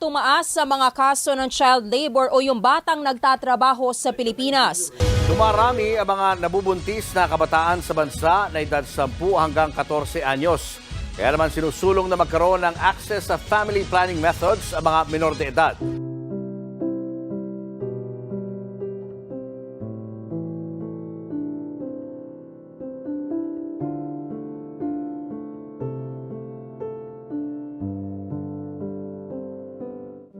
Tumaas sa mga kaso ng child labor o yung batang nagtatrabaho sa Pilipinas. Dumarami ang mga nabubuntis na kabataan sa bansa na edad 10 hanggang 14 anyos. Kaya naman sinusulong na magkaroon ng access sa family planning methods ang mga minor de edad.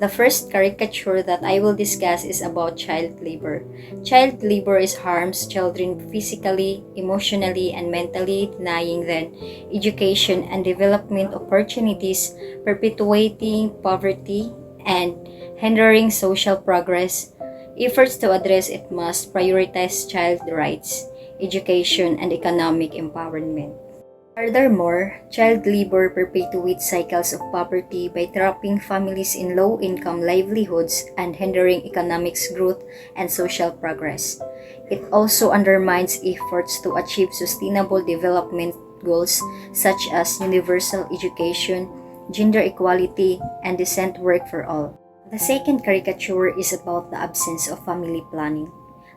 The first caricature that I will discuss is about child labor. Child labor is harms children physically, emotionally, and mentally, denying them education and development opportunities, perpetuating poverty, and hindering social progress. Efforts to address it must prioritize child rights, education, and economic empowerment. Furthermore, child labor perpetuates cycles of poverty by trapping families in low-income livelihoods and hindering economic growth and social progress. It also undermines efforts to achieve sustainable development goals such as universal education, gender equality, and decent work for all. The second caricature is about the absence of family planning.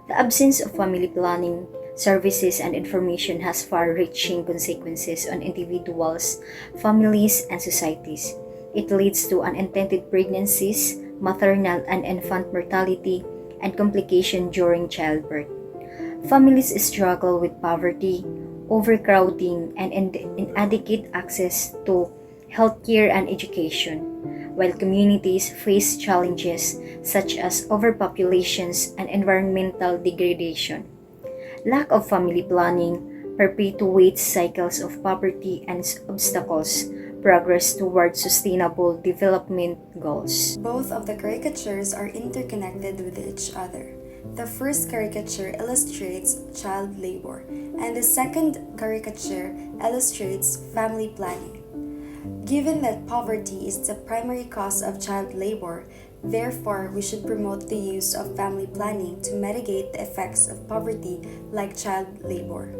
The absence of family planning services and information has far-reaching consequences on individuals, families, and societies. It leads to unintended pregnancies, maternal and infant mortality, and complications during childbirth. Families struggle with poverty, overcrowding, and inadequate access to healthcare and education, while communities face challenges such as overpopulations and environmental degradation. Lack of family planning perpetuates cycles of poverty and obstacles progress towards sustainable development goals. Both of the caricatures are interconnected with each other. The first caricature illustrates child labor, and the second caricature illustrates family planning. Given that poverty is the primary cause of child labor, therefore, we should promote the use of family planning to mitigate the effects of poverty like child labor.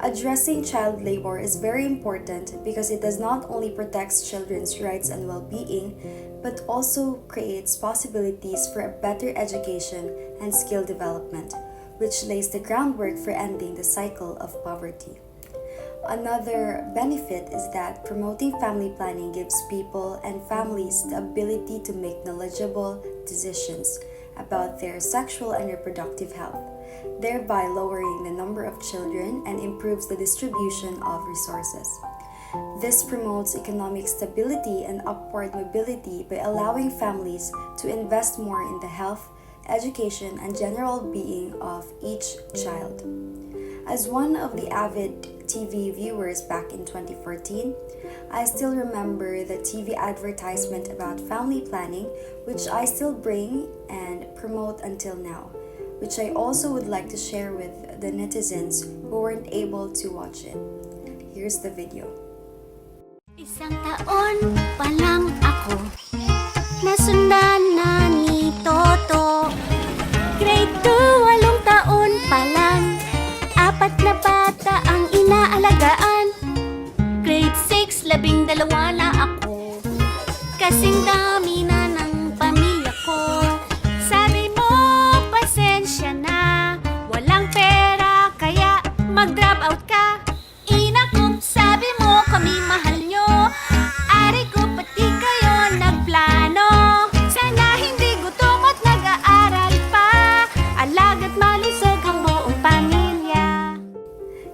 Addressing child labor is very important because it does not only protect children's rights and well-being, but also creates possibilities for a better education and skill development, which lays the groundwork for ending the cycle of poverty. Another benefit is that promoting family planning gives people and families the ability to make knowledgeable decisions about their sexual and reproductive health, thereby lowering the number of children and improves the distribution of resources. This promotes economic stability and upward mobility by allowing families to invest more in the health, education, and general being of each child. As one of the avid TV viewers back in 2014, I still remember the TV advertisement about family planning, which I still bring and promote until now, which I also would like to share with the netizens who weren't able to watch it. Here's the video. Isang taon pa lang ako, nasundan na ni Toto. Grade 2, 8 taon pa lang, 4 na bata ang inaalagaan. Grade 6, 12 na ako, kasing dami na ng pamilya ko. Sabi mo, pasensya na, walang pera kaya mag-drop out ka. Ina ko, sabi mo kami mahal nyo, ari ko pati kayo nagplano. Sana hindi gutom at nag-aaral pa, alaga't malusog ang buong pamilya.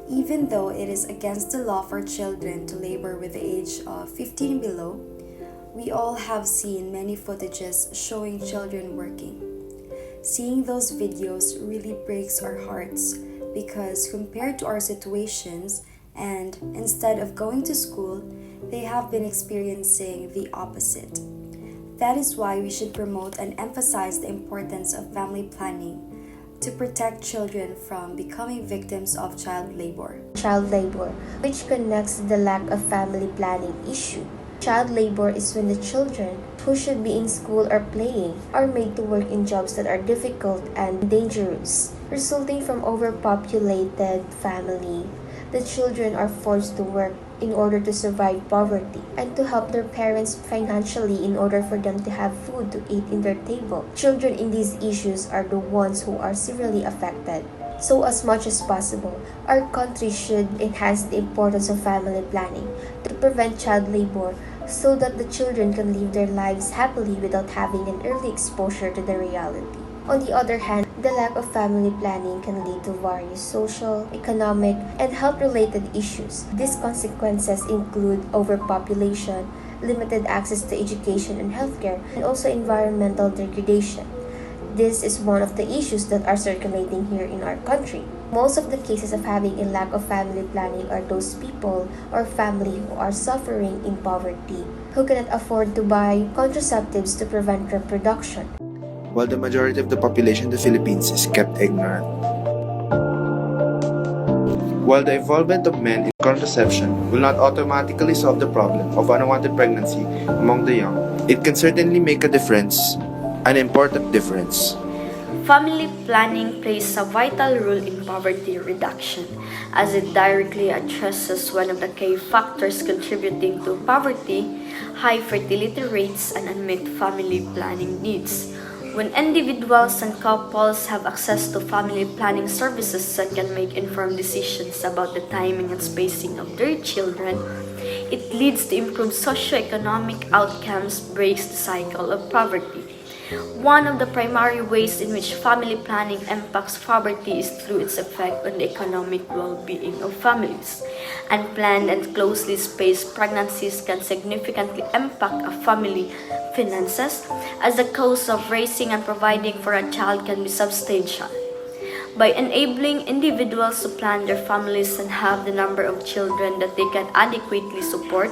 Even though it is against the law for children to labor with the age of 15 below, we all have seen many footages showing children working. Seeing those videos really breaks our hearts because compared to our situations, and instead of going to school, they have been experiencing the opposite. That is why we should promote and emphasize the importance of family planning to protect children from becoming victims of child labor. Child labor, which connects the lack of family planning issue. Child labor is when the children who should be in school or playing are made to work in jobs that are difficult and dangerous, resulting from overpopulated family. The children are forced to work in order to survive poverty and to help their parents financially in order for them to have food to eat in their table. Children in these issues are the ones who are severely affected. So as much as possible, our country should enhance the importance of family planning to prevent child labor so that the children can live their lives happily without having an early exposure to the reality. On the other hand, the lack of family planning can lead to various social, economic, and health-related issues. These consequences include overpopulation, limited access to education and healthcare, and also environmental degradation. This is one of the issues that are circulating here in our country. Most of the cases of having a lack of family planning are those people or family who are suffering in poverty, who cannot afford to buy contraceptives to prevent reproduction. While the majority of the population in the Philippines is kept ignorant. While the involvement of men in contraception will not automatically solve the problem of unwanted pregnancy among the young, it can certainly make a difference, an important difference. Family planning plays a vital role in poverty reduction, as it directly addresses one of the key factors contributing to poverty, high fertility rates, and unmet family planning needs. When individuals and couples have access to family planning services and can make informed decisions about the timing and spacing of their children, it leads to improved socioeconomic outcomes, breaks the cycle of poverty. One of the primary ways in which family planning impacts poverty is through its effect on the economic well-being of families. Unplanned and closely spaced pregnancies can significantly impact a family's finances, as the cost of raising and providing for a child can be substantial. By enabling individuals to plan their families and have the number of children that they can adequately support,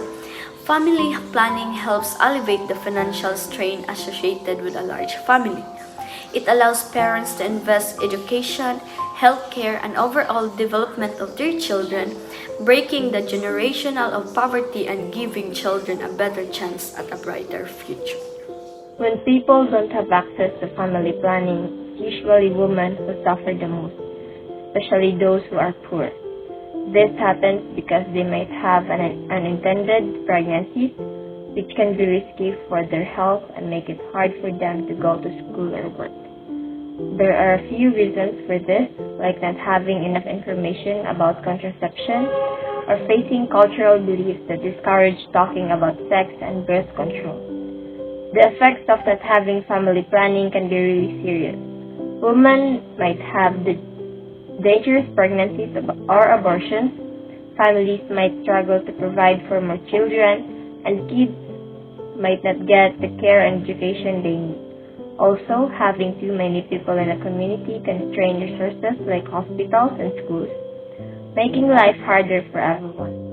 family planning helps alleviate the financial strain associated with a large family. It allows parents to invest in education, healthcare, and overall development of their children, breaking the generational of poverty and giving children a better chance at a brighter future. When people don't have access to family planning, it's usually women who suffer the most, especially those who are poor. This happens because they might have an unintended pregnancies, which can be risky for their health and make it hard for them to go to school or work. There are a few reasons for this, like not having enough information about contraception or facing cultural beliefs that discourage talking about sex and birth control. The effects of not having family planning can be really serious. Women might have the dangerous pregnancies or abortions, families might struggle to provide for more children, and kids might not get the care and education they need. Also, having too many people in a community can strain resources like hospitals and schools, making life harder for everyone.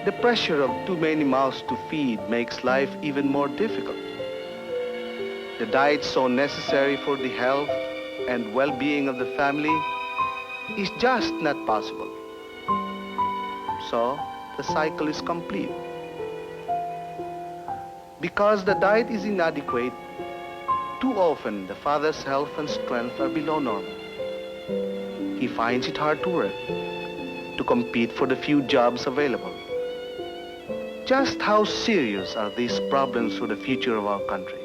The pressure of too many mouths to feed makes life even more difficult. The diet so necessary for the health and well-being of the family is just not possible. So, the cycle is complete. Because the diet is inadequate, too often the father's health and strength are below normal. He finds it hard to work, to compete for the few jobs available. Just how serious are these problems for the future of our country?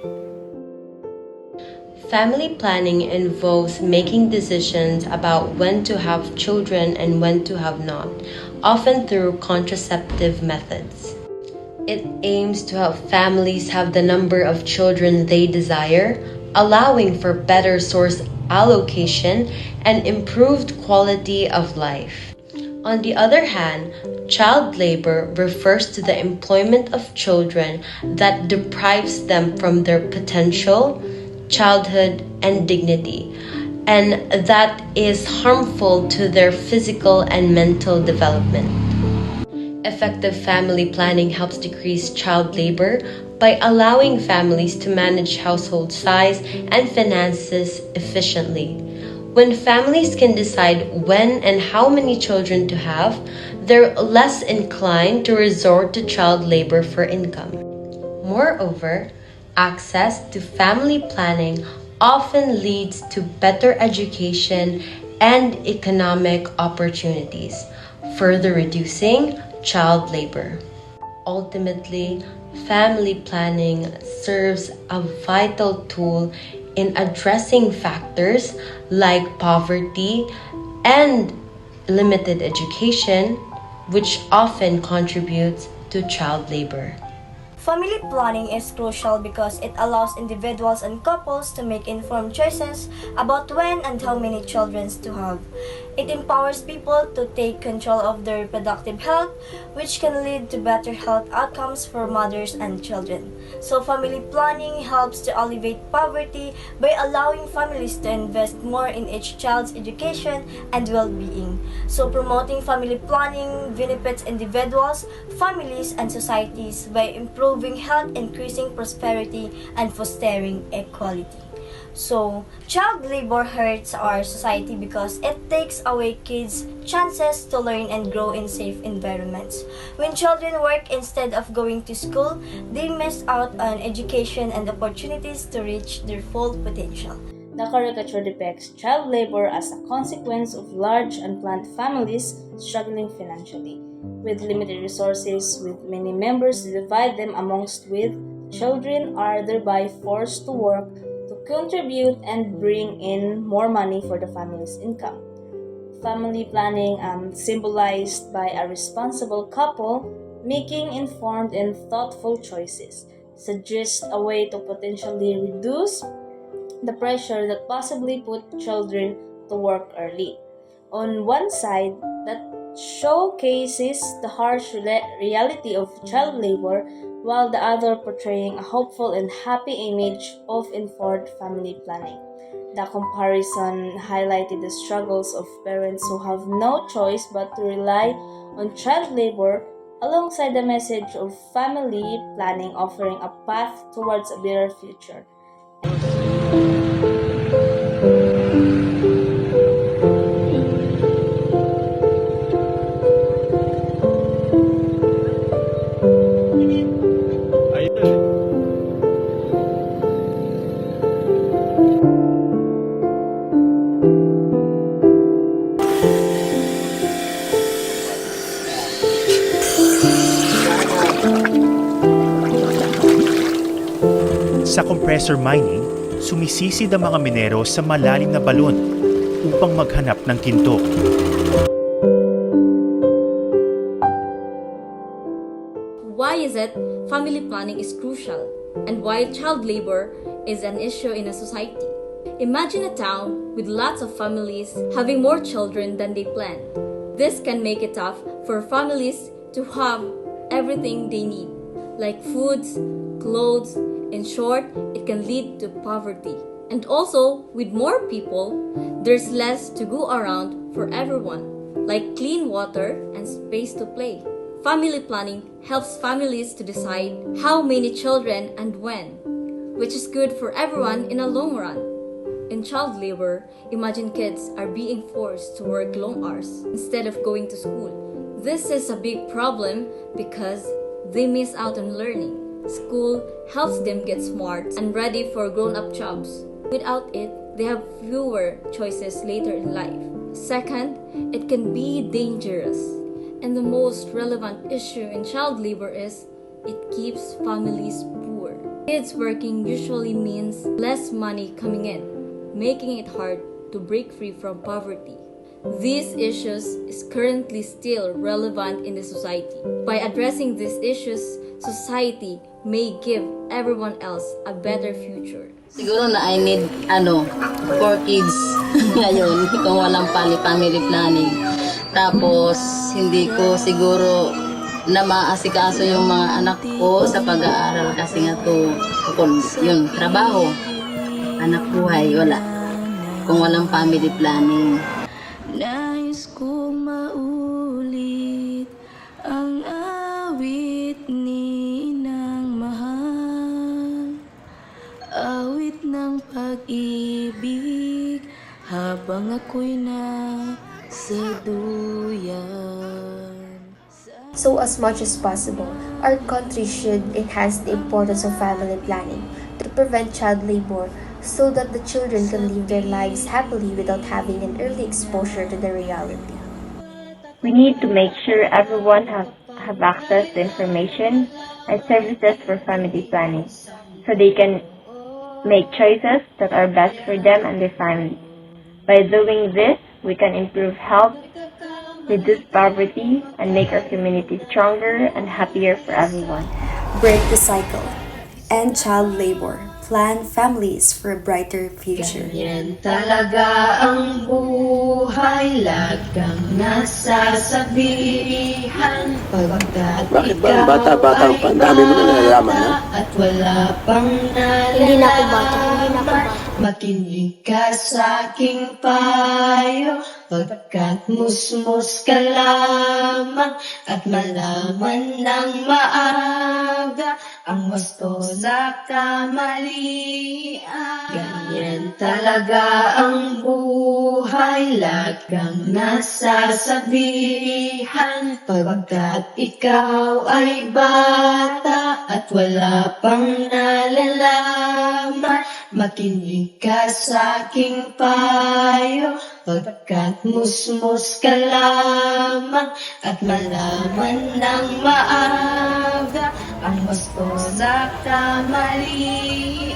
Family planning involves making decisions about when to have children and when to have not, often through contraceptive methods. It aims to help families have the number of children they desire, allowing for better source allocation and improved quality of life. On the other hand, child labor refers to the employment of children that deprives them from their potential, childhood, and dignity, and that is harmful to their physical and mental development. Effective family planning helps decrease child labor by allowing families to manage household size and finances efficiently. When families can decide when and how many children to have, they're less inclined to resort to child labor for income. Moreover, access to family planning often leads to better education and economic opportunities, further reducing child labor. Ultimately, family planning serves a vital tool in addressing factors like poverty and limited education, which often contributes to child labor. Family planning is crucial because it allows individuals and couples to make informed choices about when and how many children to have. It empowers people to take control of their reproductive health, which can lead to better health outcomes for mothers and children. So family planning helps to alleviate poverty by allowing families to invest more in each child's education and well-being. So promoting family planning benefits individuals, families, and societies by improving health, increasing prosperity, and fostering equality. So, child labor hurts our society because it takes away kids' chances to learn and grow in safe environments. When children work instead of going to school, they miss out on education and opportunities to reach their full potential. The caricature depicts child labor as a consequence of large unplanned families struggling financially. With limited resources, with many members to divide them amongst with, children are thereby forced to work to contribute and bring in more money for the family's income. Family planning symbolized by a responsible couple making informed and thoughtful choices suggests a way to potentially reduce the pressure that possibly put children to work early. On one side, that showcases the harsh reality of child labor, while the other portraying a hopeful and happy image of informed family planning. The comparison highlighted the struggles of parents who have no choice but to rely on child labor, alongside the message of family planning offering a path towards a better future. Sa compressor mining, sumisisid ang mga minero sa malalim na balon upang maghanap ng ginto. Why is it family planning is crucial and why child labor is an issue in a society? Imagine a town with lots of families having more children than they planned. This can make it tough for families to have everything they need, like foods, clothes. In short, it can lead to poverty. And also, with more people, there's less to go around for everyone, like clean water and space to play. Family planning helps families to decide how many children and when, which is good for everyone in a long run. In child labor, imagine kids are being forced to work long hours instead of going to school. This is a big problem because they miss out on learning. School helps them get smart and ready for grown-up jobs. Without it, they have fewer choices later in life. Second, it can be dangerous. And the most relevant issue in child labor is it keeps families poor. Kids working usually means less money coming in, making it hard to break free from poverty. These issues is currently still relevant in the society. By addressing these issues, society may give everyone else a better future. Siguro na I need 4 kids ngayon kung walang family planning. Tapos hindi ko siguro na maasikaso yung mga anak ko sa pag-aaral kasi nga yung trabaho, anak buhay, wala. Kung walang family planning. Nais kong maulit ang awit ni Inang Mahal, awit ng pag-ibig habang habang ako'y nasa duyan. So as much as possible, our country should enhance the importance of family planning to prevent child labor so that the children can live their lives happily without having an early exposure to the reality. We need to make sure everyone have access to information and services for family planning so they can make choices that are best for them and their family. By doing this, we can improve health, reduce poverty, and make our community stronger and happier for everyone. Break the cycle. End child labor. Plan families for a brighter future. Ganyan talaga ang buhay, lagang nasasabihan. Pagkat bakit ba bata-bata pa? Ang dami mo na nalalaman, ha? at wala pang nalalaman. Hindi na ako bata, hindi na ako bata. Makinig ka sa aking payo, pagkat musmus ka lamang at malaman ng maaga ang wasto sa kamalian. Ganyan talaga ang buhay, lagang nasasabihan. Pagkat ikaw ay bata at wala pang nalalaman, makinig ka sa aking payo, pagkat musmus ka lamang at malaman ng maaga ang wasto sa kamalian.